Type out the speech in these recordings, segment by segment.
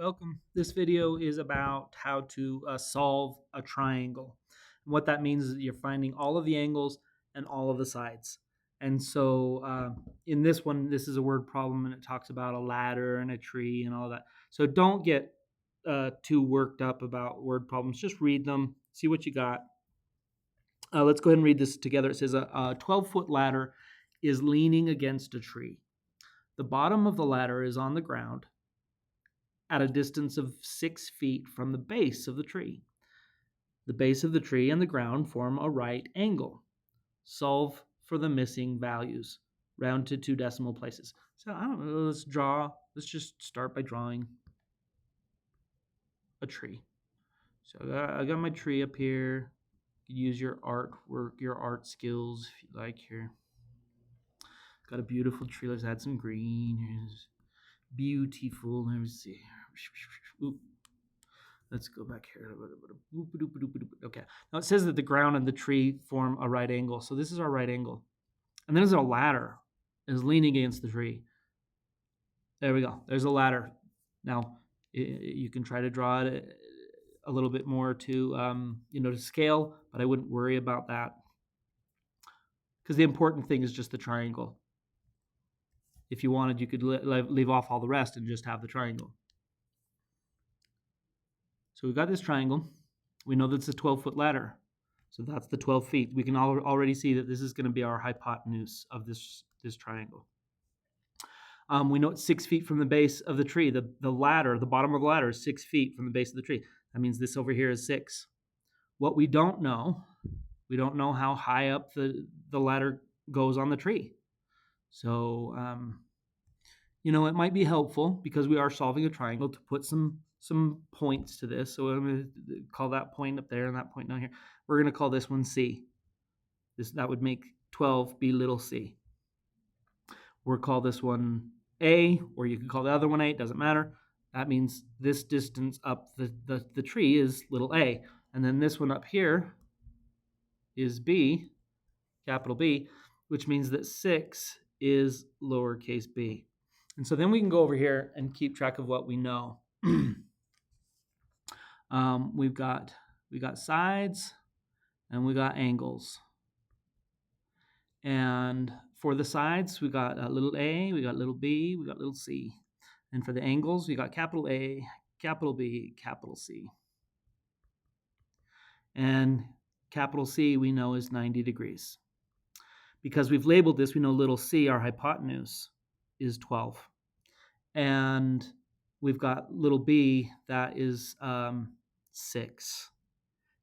Welcome. This video is about how to solve a triangle. And what that means is that you're finding all of the angles and all of the sides. And so in this one, this is a word problem and it talks about a ladder and a tree and all that. So don't get too worked up about word problems. Just read them, see what you got. Let's go ahead and read this together. It says a 12-foot ladder is leaning against a tree. The bottom of the ladder is on the ground at a distance of 6 feet from the base of the tree. The base of the tree and the ground form a right angle. Solve for the missing values. Round to 2 decimal places. So I don't know, let's just start by drawing a tree. So I got my tree up here. You can use your artwork, your art skills if you like here. Got a beautiful tree. Let's add some green. Here's beautiful. Let me see. Ooh. Let's go back here. Okay. Now it says that the ground and the tree form a right angle. So this is our right angle. And then there's a ladder is leaning against the tree. There we go. There's a ladder. Now you can try to draw it a little bit more to to scale, but I wouldn't worry about that because the important thing is just the triangle. If you wanted, you could leave off all the rest and just have the triangle. So we've got this triangle. We know that's a 12-foot ladder. So that's the 12 feet. We can already see that this is going to be our hypotenuse of this triangle. We know it's 6 feet from the base of the tree. The ladder, the bottom of the ladder is 6 feet from the base of the tree. That means this over here is 6. What we don't know how high up the ladder goes on the tree. So, it might be helpful because we are solving a triangle to put some points to this. So I'm going to call that point up there and that point down here. We're going to call this one C. That would make 12 be little c. We'll call this one A, or you can call the other one A. It doesn't matter. That means this distance up the tree is little a. And then this one up here is B, capital B, which means that 6 is lowercase b. And so then we can go over here and keep track of what we know. We've got sides and we got angles. And for the sides, we got a little a, we got little b, we got little c. And for the angles, we got capital A, capital B, capital C. And capital C we know is 90 degrees. Because we've labeled this, we know little c, our hypotenuse, is 12. And we've got little b, that is 6.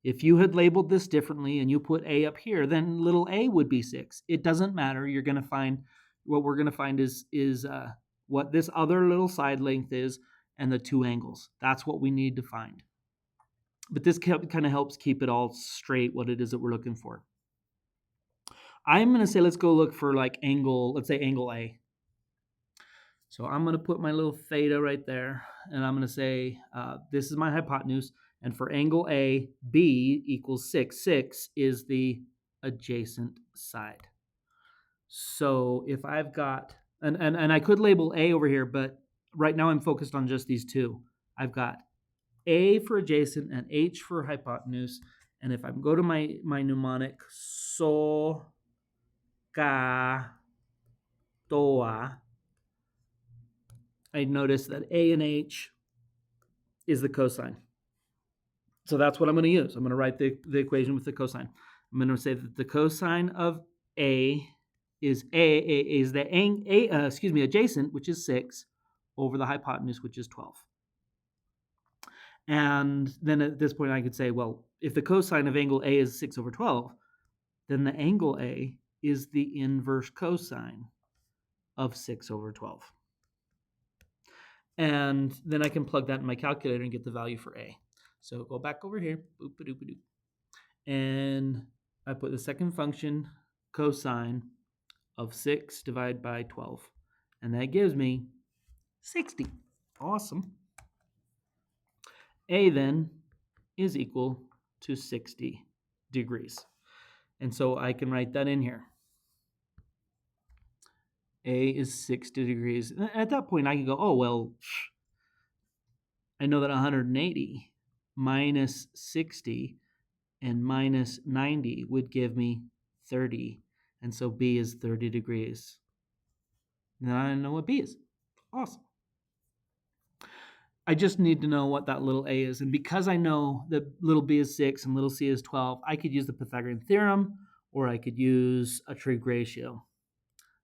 If you had labeled this differently and you put a up here, then little a would be 6. It doesn't matter. You're going to find, what we're going to find is what this other little side length is and the 2 angles. That's what we need to find. But this kind of helps keep it all straight, what it is that we're looking for. I'm going to say let's go look for angle, let's say angle A. So I'm going to put my little theta right there, and I'm going to say this is my hypotenuse, and for angle A, B equals 6. 6 is the adjacent side. So if I've got, and I could label A over here, but right now I'm focused on just these two. I've got A for adjacent and H for hypotenuse, and if I go to my mnemonic, so, ka, toa, I notice that A and H is the cosine. So that's what I'm going to use. I'm going to write the equation with the cosine. I'm going to say that the cosine of A is the adjacent, which is 6, over the hypotenuse, which is 12. And then at this point I could say, well, if the cosine of angle A is 6 over 12, then the angle A is the inverse cosine of 6 over 12. And then I can plug that in my calculator and get the value for A. So go back over here, boop-a-doop-a-doop, and I put the second function, cosine of 6 divided by 12. And that gives me 60. Awesome. A then is equal to 60 degrees. And so I can write that in here. A is 60 degrees. At that point, I can go, oh, well, I know that 180 minus 60 and minus 90 would give me 30. And so B is 30 degrees. Now I know what B is. Awesome. I just need to know what that little a is. And because I know that little b is 6 and little c is 12, I could use the Pythagorean theorem, or I could use a trig ratio.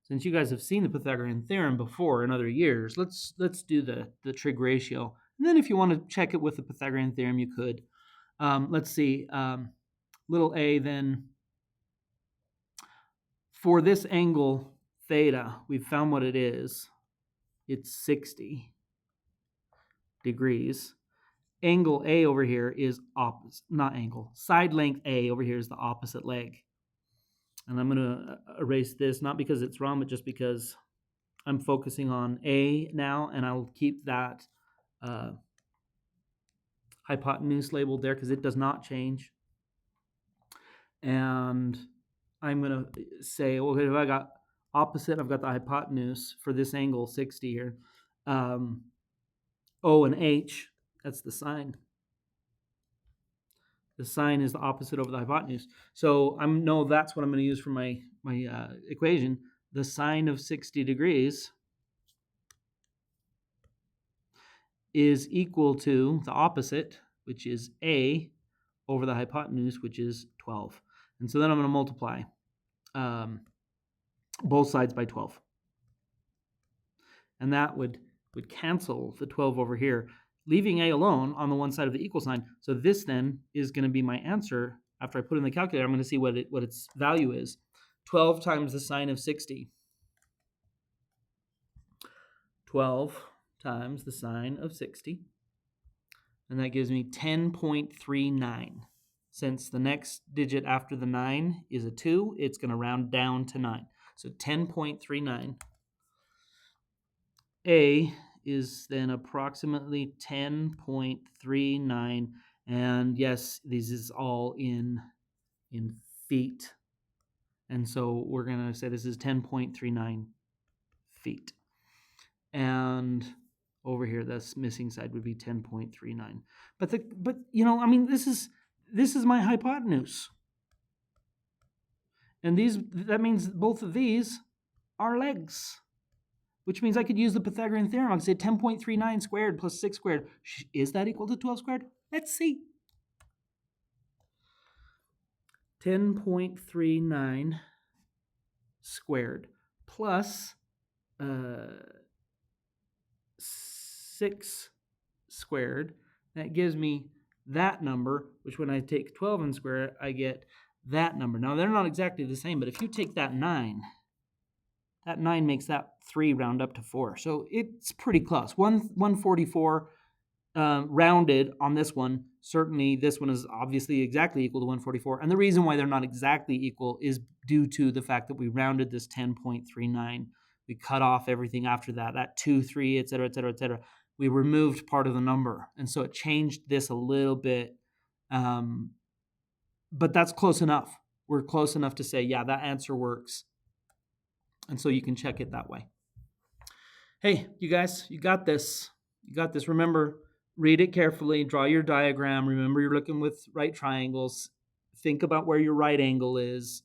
Since you guys have seen the Pythagorean theorem before in other years, let's do the trig ratio. And then if you want to check it with the Pythagorean theorem, you could. Let's see. Little a then. For this angle theta, we've found what it is. It's 60 degrees. Angle A over here is opposite, not angle. Side length A over here is the opposite leg. And I'm going to erase this, not because it's wrong, but just because I'm focusing on A now, and I'll keep that hypotenuse labeled there because it does not change. And I'm going to say, okay, if I got opposite, I've got the hypotenuse for this angle, 60 here. O and H, that's the sine. The sine is the opposite over the hypotenuse. So I know that's what I'm going to use for my equation. The sine of 60 degrees is equal to the opposite, which is A, over the hypotenuse, which is 12. And so then I'm going to multiply both sides by 12. And that would cancel the 12 over here, leaving A alone on the one side of the equal sign. So this then is going to be my answer. After I put in the calculator, I'm going to see what its value is. 12 times the sine of 60. 12 times the sine of 60. And that gives me 10.39. Since the next digit after the 9 is a 2, it's going to round down to 9. So 10.39. A is then approximately 10.39. And yes, this is all in feet. And so we're going to say this is 10.39 feet. And over here, this missing side would be 10.39. But you know, I mean, this is my hypotenuse. And that means both of these are legs, which means I could use the Pythagorean theorem. I could say 10.39 squared plus 6 squared. Is that equal to 12 squared? Let's see. 10.39 squared plus 6 squared. That gives me that number, which when I take 12 and square it, I get that number. Now, they're not exactly the same, but if you take that 9 makes that 3 round up to 4. So it's pretty close. 144 rounded on this one. Certainly, this one is obviously exactly equal to 144. And the reason why they're not exactly equal is due to the fact that we rounded this 10.39. We cut off everything after that 2, 3, et cetera, et cetera, et cetera. We removed part of the number. And so it changed this a little bit. But that's close enough. We're close enough to say, yeah, that answer works. And so you can check it that way. Hey, you guys, you got this. You got this. Remember, read it carefully. Draw your diagram. Remember, you're looking with right triangles. Think about where your right angle is.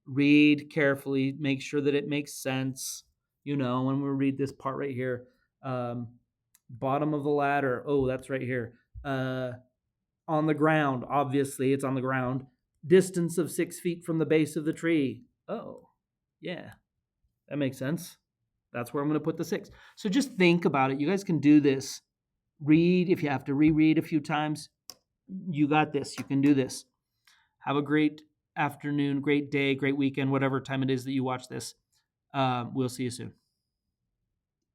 Read carefully. Make sure that it makes sense. You know, when we read this part right here, bottom of the ladder. Oh, that's right here. On the ground. Obviously, it's on the ground. Distance of 6 feet from the base of the tree. Oh, yeah. That makes sense. That's where I'm going to put the 6. So just think about it. You guys can do this. Read. If you have to reread a few times, you got this. You can do this. Have a great afternoon, great day, great weekend, whatever time it is that you watch this. We'll see you soon.